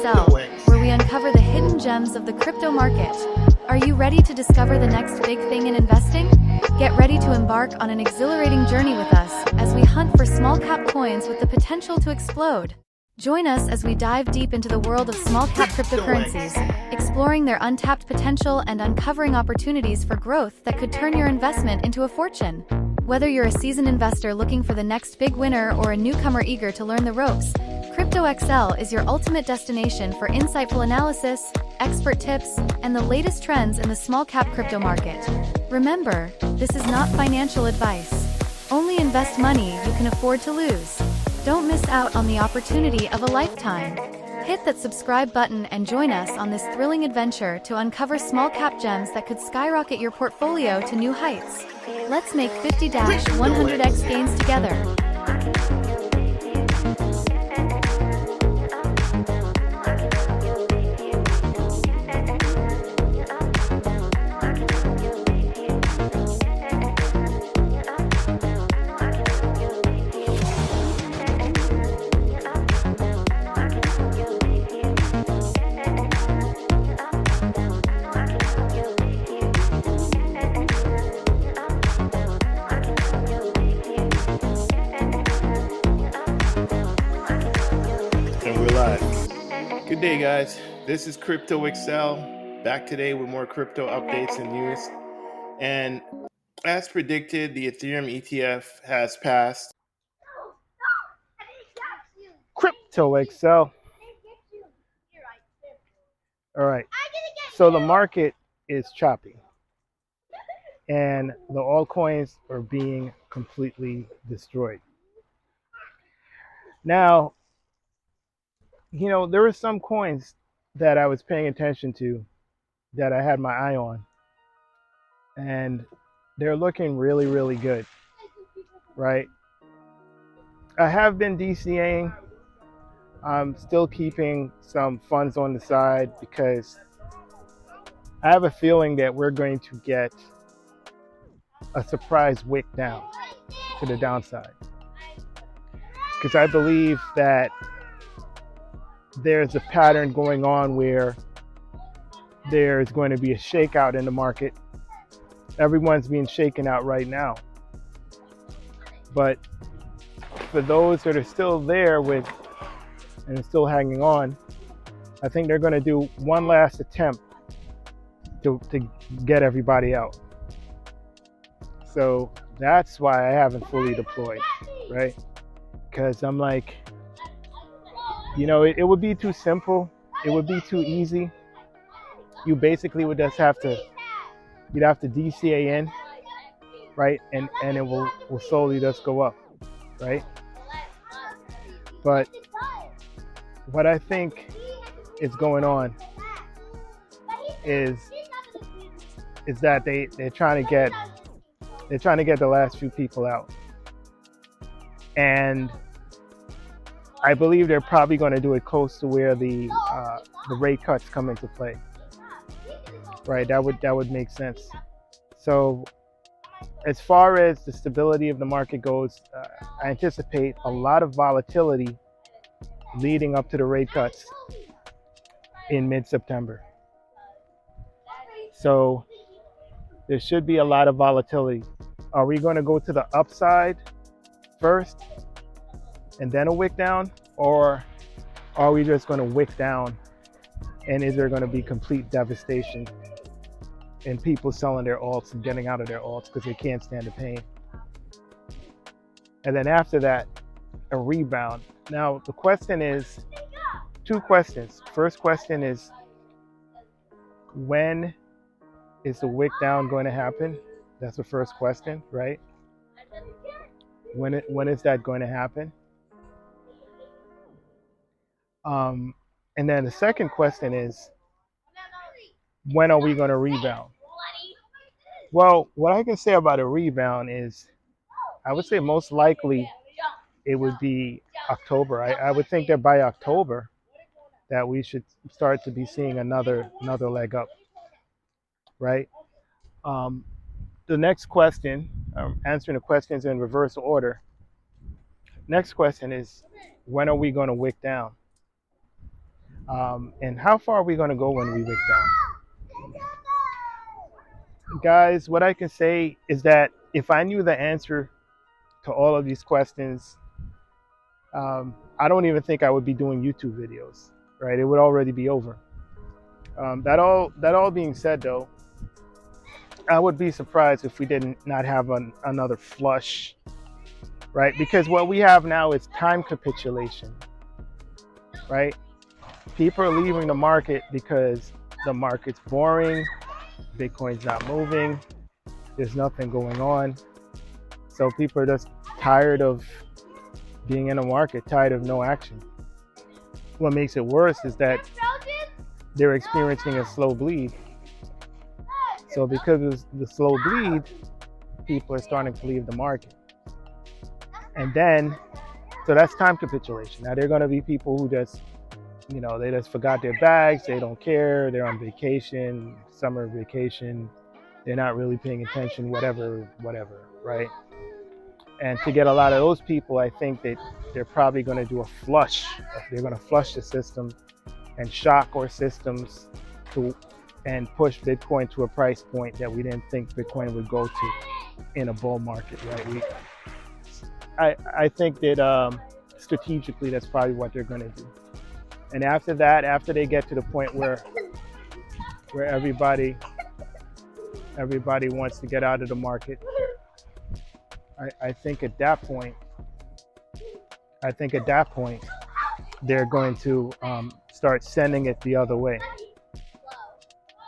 Crypto.XL, where we uncover the hidden gems of the crypto market. Are you ready to discover the next big thing in investing? Get ready to embark on an exhilarating journey with us as we hunt for small-cap coins with the potential to explode. Join us as we dive deep into the world of small-cap cryptocurrencies, exploring their untapped potential and uncovering opportunities for growth that could turn your investment into a fortune. Whether you're a seasoned investor looking for the next big winner or a newcomer eager to learn the ropes, Crypto.XL is your ultimate destination for insightful analysis, expert tips, and the latest trends in the small-cap crypto market. Remember, this is not financial advice. Only invest money you can afford to lose. Don't miss out on the opportunity of a lifetime. Hit that subscribe button and join us on this thrilling adventure to uncover small-cap gems that could skyrocket your portfolio to new heights. Let's make 50-100x gains together. And we're live. Good day, guys. This is Crypto.XL, back today with more crypto updates and news. And as predicted, the Ethereum ETF has passed. Crypto.XL. All right. So the market is choppy, and the altcoins are being completely destroyed. Now, there were some coins that I was paying attention to that I had my eye on, and they're looking really, really good, right? I have been DCAing. I'm still keeping some funds on the side because I have a feeling that we're going to get a surprise wick down to the downside. Because I believe that there's a pattern going on where there's going to be a shakeout in the market. Everyone's being shaken out right now. But for those that are still there and still hanging on, I think they're going to do one last attempt to get everybody out. So that's why I haven't fully deployed, right? Because I'm like, it would be too simple. It would be too easy. You basically would just you'd have to DCA in, right? And it will slowly just go up, right? But what I think is going on is that they're trying to get the last few people out. And I believe they're probably going to do it close to where the rate cuts come into play, right? That would make sense. So as far as the stability of the market goes, I anticipate a lot of volatility leading up to the rate cuts in mid-September. So there should be a lot of volatility. Are we going to go to the upside first and then a wick down, or are we just going to wick down, and is there going to be complete devastation and people selling their alts and getting out of their alts because they can't stand the pain? And then after that, a rebound. Now the question is, two questions. First question is, when is the wick down going to happen? That's the first question, right? When is that going to happen? And then the second question is, when are we going to rebound? Well, what I can say about a rebound is, I would say most likely it would be October. I would think that by October that we should start to be seeing another leg up, right? The next question, answering the questions in reverse order. Next question is, when are we going to wick down? And how far are we going to go when we wick down? Guys, what I can say is that if I knew the answer to all of these questions, I don't even think I would be doing YouTube videos, right? It would already be over. That all being said, though, I would be surprised if we did not have another flush, right? Because what we have now is time capitulation, right? People are leaving the market because the market's boring, Bitcoin's not moving, there's nothing going on. So people are just tired of being in the market, tired of no action. What makes it worse is that they're experiencing a slow bleed. So because of the slow bleed, people are starting to leave the market. And then, so that's time capitulation. Now there are going to be people who just, they just forgot their bags, they don't care, they're on vacation, summer vacation, they're not really paying attention, whatever, right? And to get a lot of those people, I think that they're probably going to do a flush. They're going to flush the system and shock our systems and push Bitcoin to a price point that we didn't think Bitcoin would go to in a bull market, right? I think that strategically, that's probably what they're going to do. And after that, after they get to the point where everybody wants to get out of the market, I think at that point, they're going to start sending it the other way,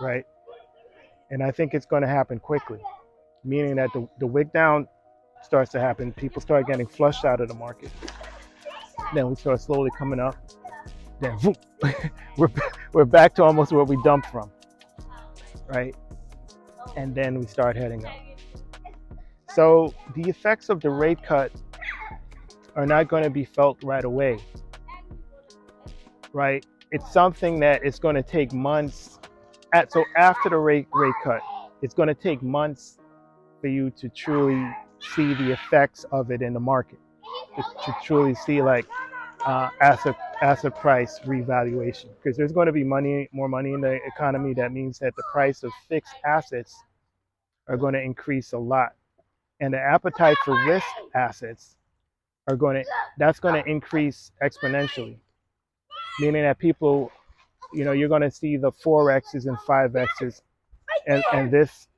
right? And I think it's going to happen quickly, meaning that the wick down starts to happen. People start getting flushed out of the market. Then we start slowly coming up. Then we're back to almost where we dumped from, right? And then we start heading up. So the effects of the rate cut are not going to be felt right away, right? It's something that it's going to take months. So after the rate cut, it's going to take months for you to truly see the effects of it in the market, to truly see like asset price revaluation, because there's going to be more money in the economy. That means that the price of fixed assets are going to increase a lot, and the appetite for risk assets that's going to increase exponentially, meaning that people, you're going to see the 4x's and 5x's and this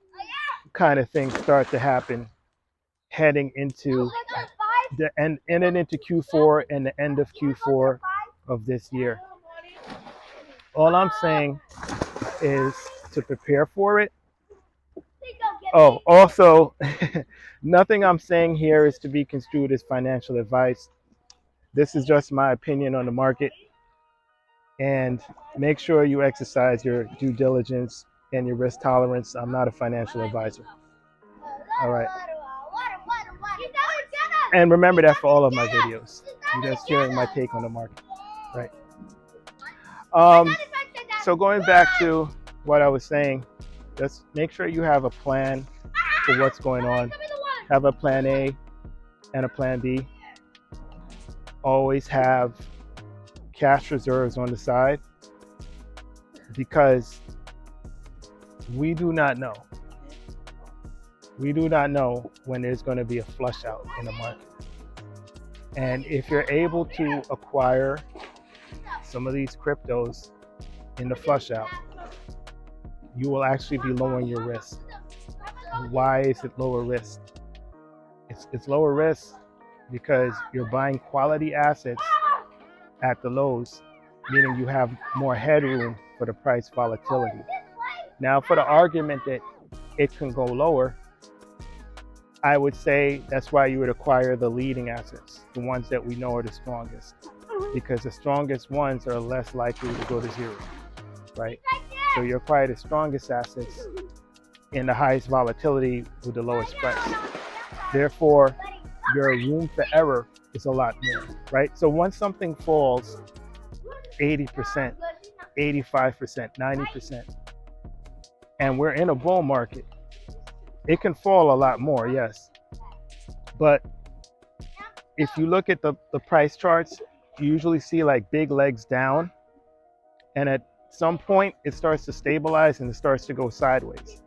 kind of thing start to happen heading into into Q4 and the end of Q4 of this year. All I'm saying is to prepare for it. Oh, also, nothing I'm saying here is to be construed as financial advice. This is just my opinion on the market. And make sure you exercise your due diligence and your risk tolerance. I'm not a financial advisor. All right. And remember that for all of my videos. You're just hearing my take on the market, right? So going back to what I was saying, just make sure you have a plan for what's going on. Have a plan A and a plan B. Always have cash reserves on the side, because we do not know. We do not know when there's going to be a flush out in the market. And if you're able to acquire some of these cryptos in the flush out, you will actually be lowering your risk. Why is it lower risk? It's lower risk because you're buying quality assets at the lows, meaning you have more headroom for the price volatility. Now, for the argument that it can go lower, I would say that's why you would acquire the leading assets, the ones that we know are the strongest, because the strongest ones are less likely to go to zero, right? So you acquire the strongest assets in the highest volatility with the lowest price. Therefore, your room for error is a lot more, right? So once something falls 80%, 85%, 90%, and we're in a bull market, it can fall a lot more, yes. But if you look at the price charts, you usually see like big legs down And at some point, it starts to stabilize and it starts to go sideways.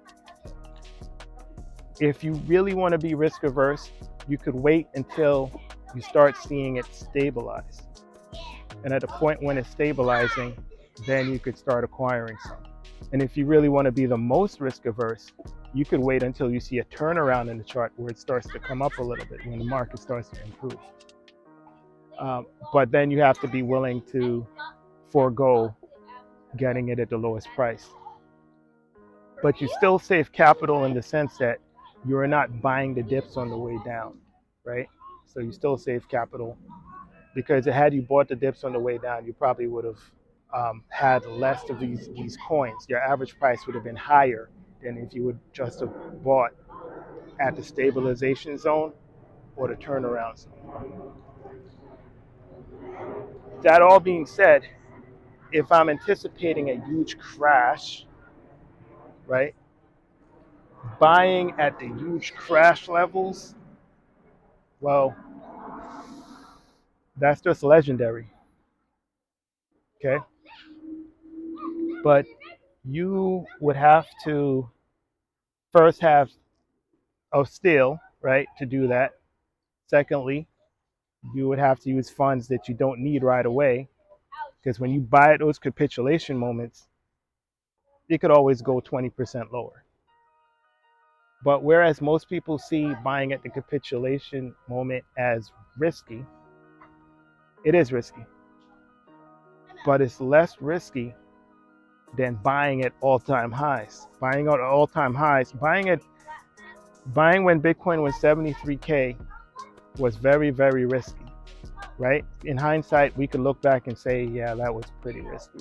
If you really want to be risk averse, you could wait until you start seeing it stabilize. And at the point when it's stabilizing, then you could start acquiring some. And if you really want to be the most risk averse, you could wait until you see a turnaround in the chart where it starts to come up a little bit, when the market starts to improve. But then you have to be willing to forego getting it at the lowest price. But you still save capital in the sense that you are not buying the dips on the way down, right? So you still save capital, because had you bought the dips on the way down, you probably would have had less of these coins. Your average price would have been higher than if you would just have bought at the stabilization zone or the turnaround zone. That all being said, if I'm anticipating a huge crash, right, buying at the huge crash levels, well, that's just legendary, okay? But you would have to first have a steel, right, to do that. Secondly, you would have to use funds that you don't need right away, because when you buy at those capitulation moments, it could always go 20% lower. But whereas most people see buying at the capitulation moment as risky, it is risky. But it's less risky than buying at all-time highs. Buying at all-time highs, buying when Bitcoin was 73K was very, very risky, right? In hindsight, we could look back and say, yeah, that was pretty risky.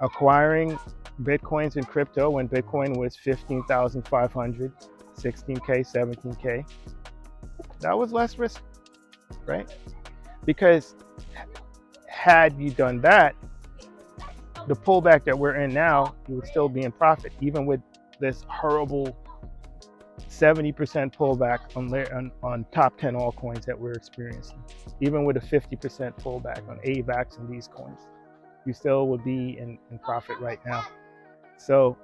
Acquiring Bitcoins in crypto when Bitcoin was 15,500, 16K, 17K, that was less risky, right? Because had you done that, the pullback that we're in now, you would still be in profit, even with this horrible 70% pullback on top 10 altcoins that we're experiencing. Even with a 50% pullback on AVAX and these coins, you still would be in profit right now. So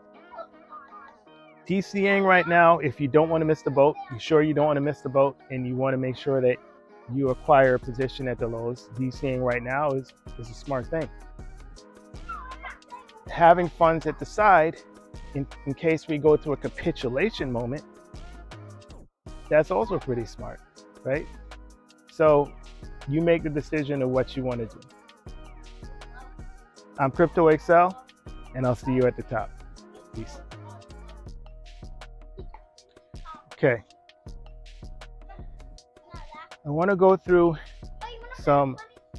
DCAing right now, if you don't want to miss the boat, you sure you don't want to miss the boat, and you want to make sure that you acquire a position at the lows, DCAing right now is a smart thing. Having funds at the side in case we go to a capitulation moment, that's also pretty smart, right? So you make the decision of what you want to do. I'm Crypto.XL, and I'll see you at the top. Peace. Okay. I want to go through some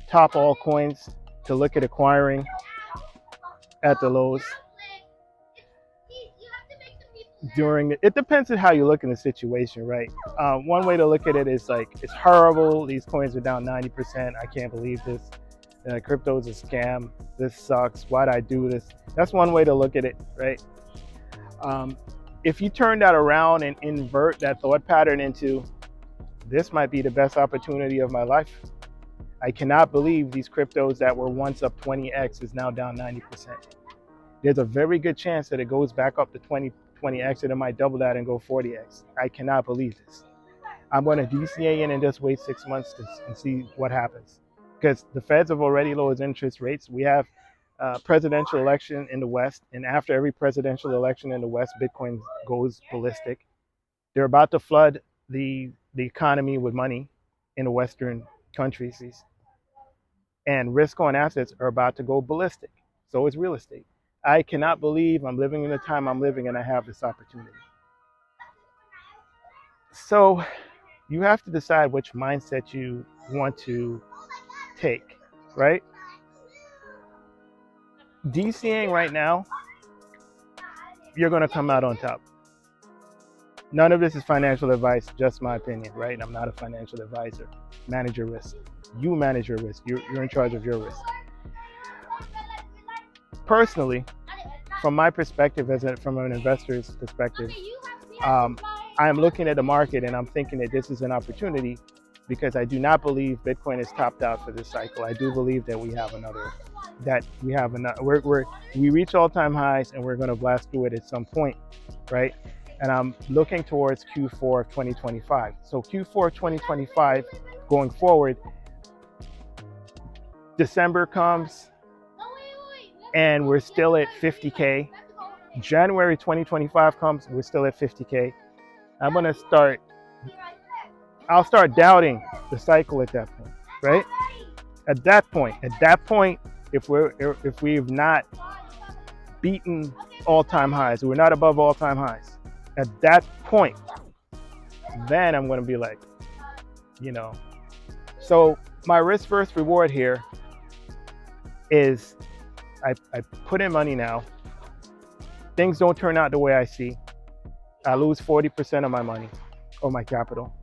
top altcoins to look at acquiring at the lows. It depends on how you look in the situation, right? One way to look at it is like, it's horrible. These coins are down 90%. I can't believe this. Crypto is a scam. This sucks. Why'd I do this? That's one way to look at it, right? If you turn that around and invert that thought pattern into, this might be the best opportunity of my life. I cannot believe these cryptos that were once up 20x is now down 90%. There's a very good chance that it goes back up to 20x, and it might double that and go 40x. I cannot believe this. I'm going to DCA in and just wait 6 months and see what happens. Because the Feds have already lowered interest rates. We have a presidential election in the West, and after every presidential election in the West, Bitcoin goes ballistic. They're about to flood the economy with money in the Western countries, and risk on assets are about to go ballistic. So is real estate. I cannot believe I'm living in the time I'm living and I have this opportunity. So you have to decide which mindset you want to take, right? DCAing right now, you're going to come out on top. None of this is financial advice, just my opinion, right? I'm not a financial advisor. Manage your risk. You manage your risk. You're in charge of your risk. Personally, from my perspective, from an investor's perspective, I'm looking at the market and I'm thinking that this is an opportunity, because I do not believe Bitcoin is topped out for this cycle. I do believe that we have another, we reach all-time highs and we're going to blast through it at some point, right? And I'm looking towards Q4 of 2025. So Q4 of 2025 going forward, December comes and we're still at 50K. January 2025 comes, we're still at 50K. I'll start doubting the cycle at that point, right? At that point, if we've not beaten all-time highs, we're not above all-time highs. At that point, then I'm going to be like, So my risk versus reward here is I put in money now. Things don't turn out the way I see. I lose 40% of my money or my capital.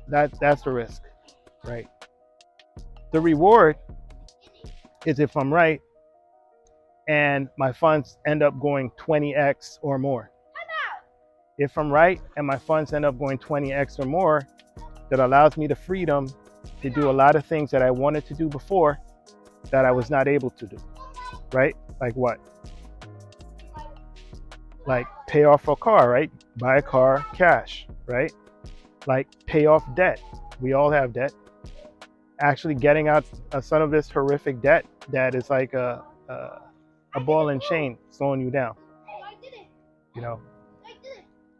That's the risk, right? The reward is if I'm right and my funds end up going 20x or more. If I'm right and my funds end up going 20x or more, that allows me the freedom to do a lot of things that I wanted to do before that I was not able to do, right? Like what? Like pay off a car, right? Buy a car cash, right? Like pay off debt. We all have debt. Actually getting out some of this horrific debt that is like a ball and chain slowing you down,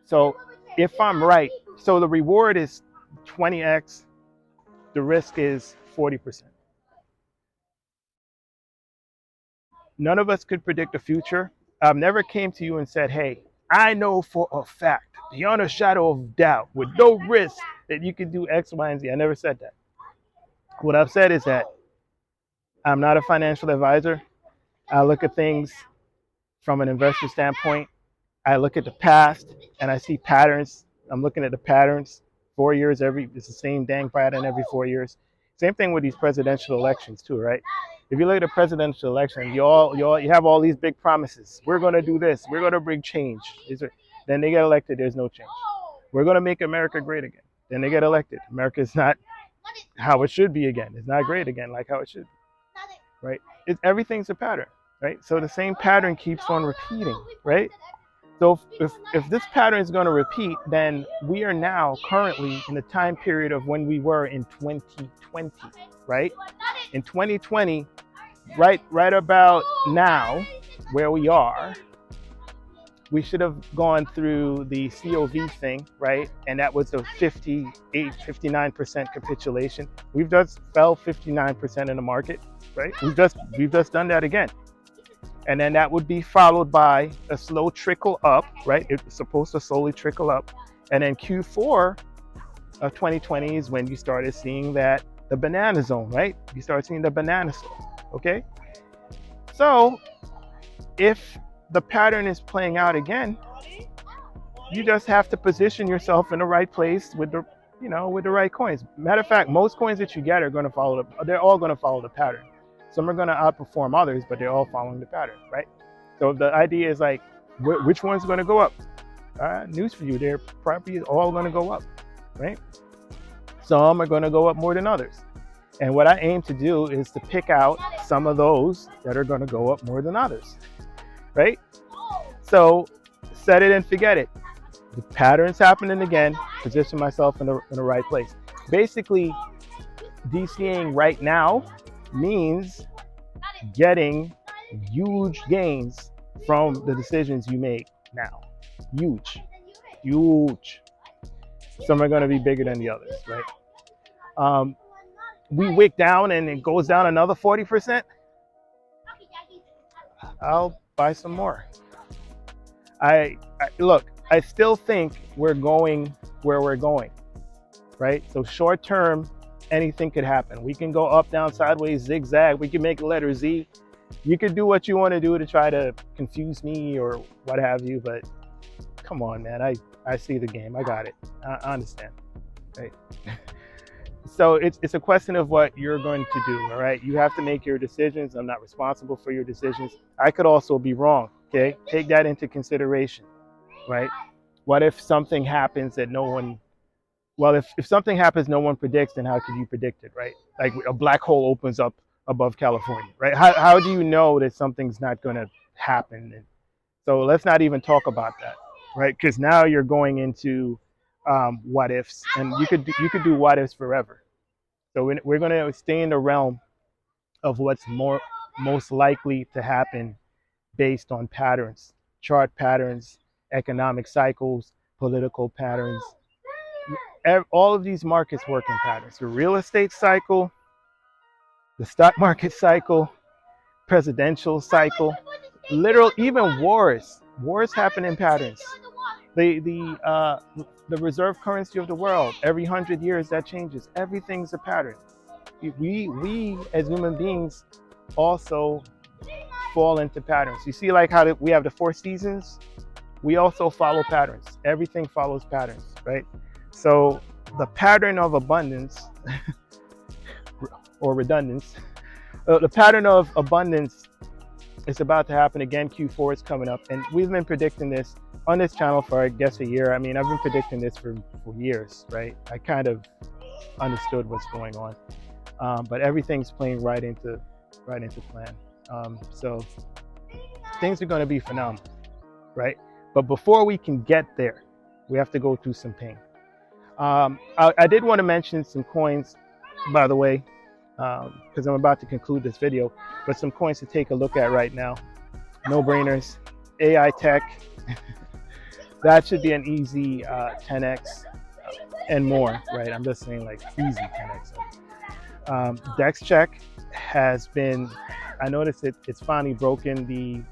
So if I'm right, so the reward is 20x, the risk is 40%. None of us could predict the future. I've never came to you and said, hey, I know for a fact, beyond a shadow of doubt, with no risk, that you can do X, Y, and Z. I never said that. What I've said is that I'm not a financial advisor. I look at things from an investor standpoint. I look at the past and I see patterns. I'm looking at the patterns. 4 years, it's the same dang pattern every 4 years. Same thing with these presidential elections too, right? If you look at the presidential election, you have all these big promises. We're going to do this. We're going to bring change. Then they get elected. There's no change. We're going to make America great again. Then they get elected. America is not how it should be again. It's not great again like how it should be, right? Everything's a pattern, right? So the same pattern keeps on repeating, right? So if this pattern is going to repeat, then we are now currently in the time period of when we were in 2020, right? In 2020, right about now, where we are, we should have gone through the COV thing, right? And that was a 59% capitulation. We've just fell 59% in the market, right? We've just done that again. And then that would be followed by a slow trickle up, right? It's supposed to slowly trickle up. And then Q4 of 2020 is when you started seeing the banana zone, right? You start seeing the banana zone, okay? So if the pattern is playing out again, you just have to position yourself in the right place with the right coins. Matter of fact, most coins that you get are going to they're all going to follow the pattern. Some are going to outperform others, but they're all following the pattern, right? So the idea is like, which one's going to go up? News for you, they're probably all going to go up, right? Some are going to go up more than others. And what I aim to do is to pick out some of those that are going to go up more than others, right? So set it and forget it. The pattern's happening again, position myself in the right place. Basically, DCing right now means getting huge gains from the decisions you make now. Huge. Some are going to be bigger than the others, right? We wick down and it goes down another 40%. I'll buy some more. Look, I still think we're going where we're going, right? So short term, anything could happen. We can go up, down, sideways, zigzag. We can make a letter Z. You could do what you want to do to try to confuse me or what have you, but come on, man. I see the game. I got it. I understand, right? So it's a question of what you're going to do, all right? You have to make your decisions. I'm not responsible for your decisions. I could also be wrong, okay? Take that into consideration, right? What if something happens that no one Well, if something happens no one predicts, then how could you predict it, right? Like a black hole opens up above California, right? How do you know that something's not going to happen? And so let's not even talk about that, right? Because now you're going into what ifs, and you could do what ifs forever. So we're going to stay in the realm of what's most likely to happen based on patterns, chart patterns, economic cycles, political patterns. All of these markets work in patterns. The real estate cycle, the stock market cycle, presidential cycle, literal, even wars. Wars happen in patterns. The reserve currency of the world, every 100 years that changes. Everything's a pattern. We as human beings also fall into patterns. You see, like how we have the 4 seasons. We also follow patterns. Everything follows patterns, right? So the pattern of abundance or redundance, the pattern of abundance is about to happen again. Q4 is coming up, and we've been predicting this on this channel for, I guess, a year. I mean, I've been predicting this for years, right? I kind of understood what's going on, but everything's playing right into plan. So things are going to be phenomenal, right? But before we can get there, we have to go through some pain. I did want to mention some coins, by the way, because I'm about to conclude this video, but some coins to take a look at right now. No-brainers, AI tech. That should be an easy 10x and more, right? I'm just saying, like, easy 10x. DEX check has been, I noticed it's finally broken the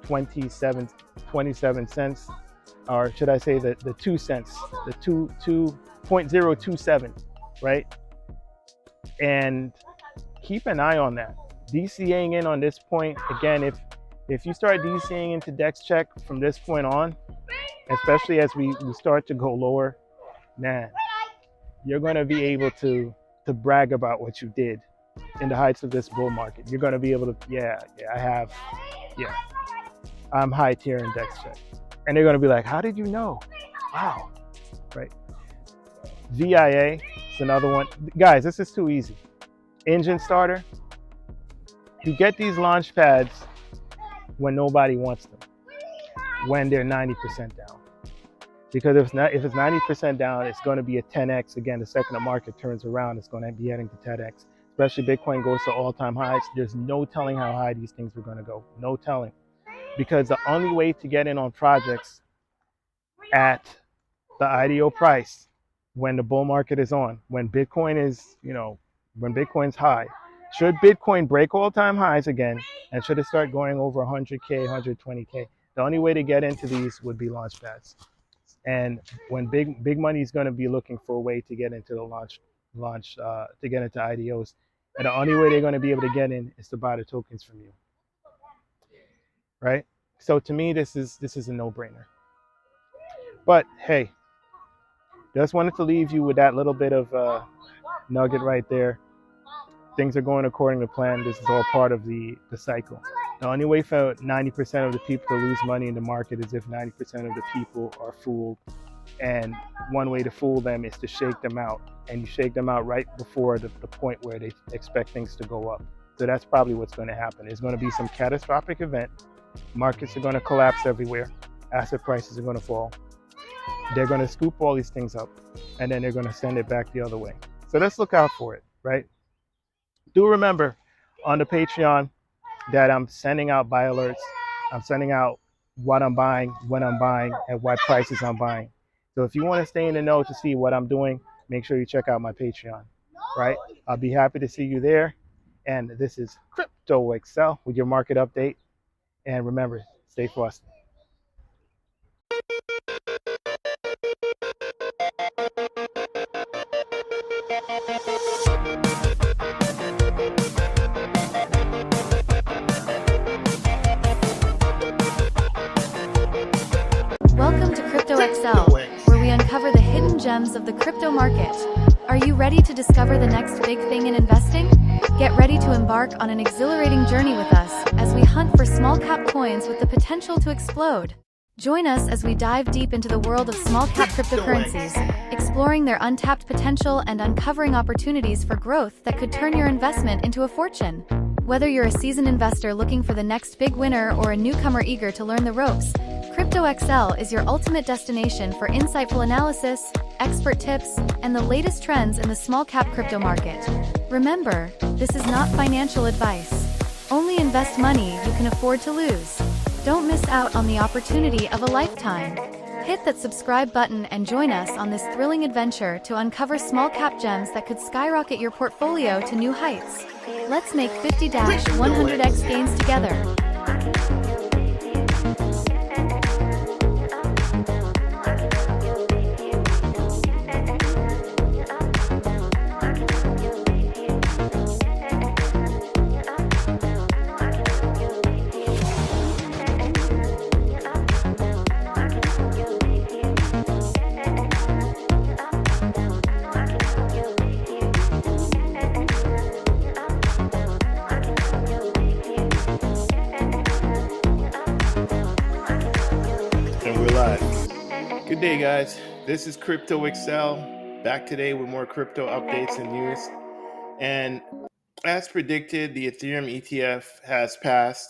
27 cents, or should I say the 2 cents, the 2.027, right? And keep an eye on that. DCAing in on this point, again, if you start DCAing into DEX check from this point on, especially as we start to go lower, man, you're going to be able to brag about what you did in the heights of this bull market. You're going to be able to, I'm high tier in DEX check. And they're going to be like, how did you know? Wow, right? VIA is another one. Guys, this is too easy. Engine starter. You get these launch pads when nobody wants them, when they're 90% down. Because if it's 90% down, it's going to be a 10x. Again, the second the market turns around, it's going to be heading to 10x. Especially Bitcoin goes to all-time highs. There's no telling how high these things are going to go. No telling. Because the only way to get in on projects at the IDO price, when the bull market is on, when Bitcoin is, when Bitcoin's high, should Bitcoin break all-time highs again, and should it start going over 100K, 120K, the only way to get into these would be launch pads. And when big money is going to be looking for a way to get into the launch to get into IDOs, and the only way they're going to be able to get in is to buy the tokens from you, right? So to me, this is a no-brainer. But hey, just wanted to leave you with that little bit of nugget right there. Things are going according to plan. This is all part of the cycle. The only way for 90% of the people to lose money in the market is if 90% of the people are fooled. And one way to fool them is to shake them out. And you shake them out right before the point where they expect things to go up. So that's probably what's going to happen. There's going to be some catastrophic event. Markets are going to collapse everywhere. Asset prices are going to fall. They're going to scoop all these things up, and then they're going to send it back the other way. So let's look out for it, right? Do remember on the Patreon that I'm sending out buy alerts. I'm sending out what I'm buying, when I'm buying, at what prices I'm buying. So if you want to stay in the know to see what I'm doing, make sure you check out my Patreon, right? I'll be happy to see you there. And this is Crypto.XL with your market update. And remember, stay frosty. Welcome to Crypto.XL, where we uncover the hidden gems of the crypto market. Are you ready to discover the next big thing in investing? Get ready to embark on an exhilarating journey with us as we hunt for small cap coins with the potential to explode. Join us as we dive deep into the world of small-cap cryptocurrencies, exploring their untapped potential and uncovering opportunities for growth that could turn your investment into a fortune. Whether you're a seasoned investor looking for the next big winner or a newcomer eager to learn the ropes, Crypto.XL is your ultimate destination for insightful analysis, expert tips, and the latest trends in the small-cap crypto market. Remember, this is not financial advice. Only invest money you can afford to lose. Don't miss out on the opportunity of a lifetime. Hit that subscribe button and join us on this thrilling adventure to uncover small-cap gems that could skyrocket your portfolio to new heights. Let's make 50-100x gains together. And we're live. Good day, guys. This is Crypto.XL, back today with more crypto updates and news. And as predicted, the Ethereum ETF has passed